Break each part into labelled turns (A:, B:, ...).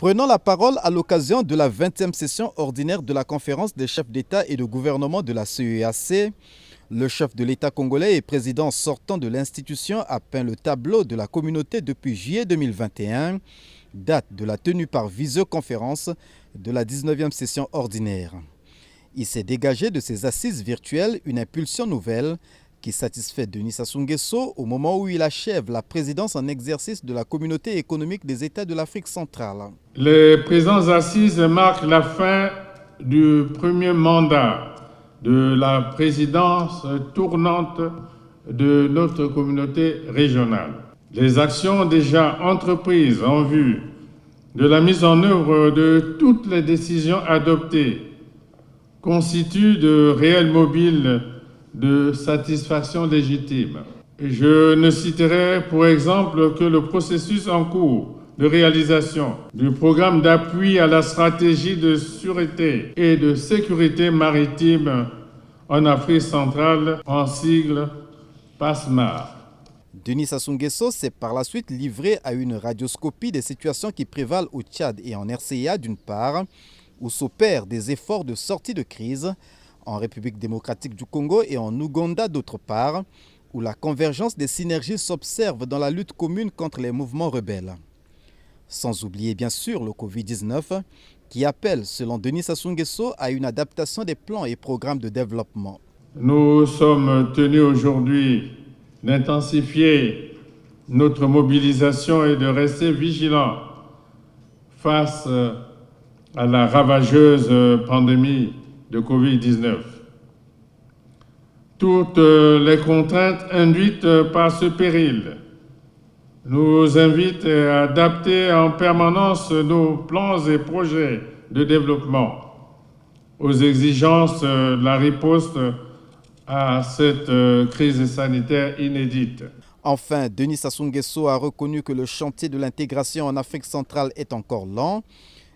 A: Prenant la parole à l'occasion de la 20e session ordinaire de la conférence des chefs d'État et de gouvernement de la CEEAC, le chef de l'État congolais et président sortant de l'institution a peint le tableau de la communauté depuis juillet 2021, date de la tenue par visioconférence de la 19e session ordinaire. Il s'est dégagé de ces assises virtuelles une impulsion nouvelle qui satisfait Denis Sassou Nguesso au moment où il achève la présidence en exercice de la communauté économique des États de l'Afrique centrale.
B: Les présentes assises marquent la fin du premier mandat de la présidence tournante de notre communauté régionale. Les actions déjà entreprises en vue de la mise en œuvre de toutes les décisions adoptées constituent de réels mobiles de satisfaction légitime. Je ne citerai pour exemple que le processus en cours de réalisation du programme d'appui à la stratégie de sûreté et de sécurité maritime en Afrique centrale, en sigle PASMAR.
A: Denis Sassou Nguesso s'est par la suite livré à une radioscopie des situations qui prévalent au Tchad et en RCA d'une part, où s'opèrent des efforts de sortie de crise, en République démocratique du Congo et en Ouganda d'autre part, où la convergence des synergies s'observe dans la lutte commune contre les mouvements rebelles. Sans oublier bien sûr le Covid-19, qui appelle, selon Denis Sassou Nguesso, à une adaptation des plans et programmes de développement.
B: Nous sommes tenus aujourd'hui d'intensifier notre mobilisation et de rester vigilants face à la ravageuse pandémie de Covid-19. Toutes les contraintes induites par ce péril nous invitent à adapter en permanence nos plans et projets de développement aux exigences de la riposte à cette crise sanitaire inédite.
A: Enfin, Denis Sassou Nguesso a reconnu que le chantier de l'intégration en Afrique centrale est encore lent,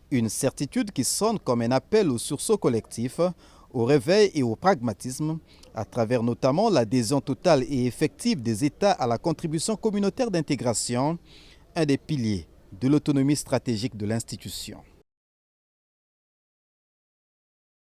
A: une certitude qui sonne comme un appel au sursaut collectif, au réveil et au pragmatisme, à travers notamment l'adhésion totale et effective des États à la contribution communautaire d'intégration, un des piliers de l'autonomie stratégique de l'institution.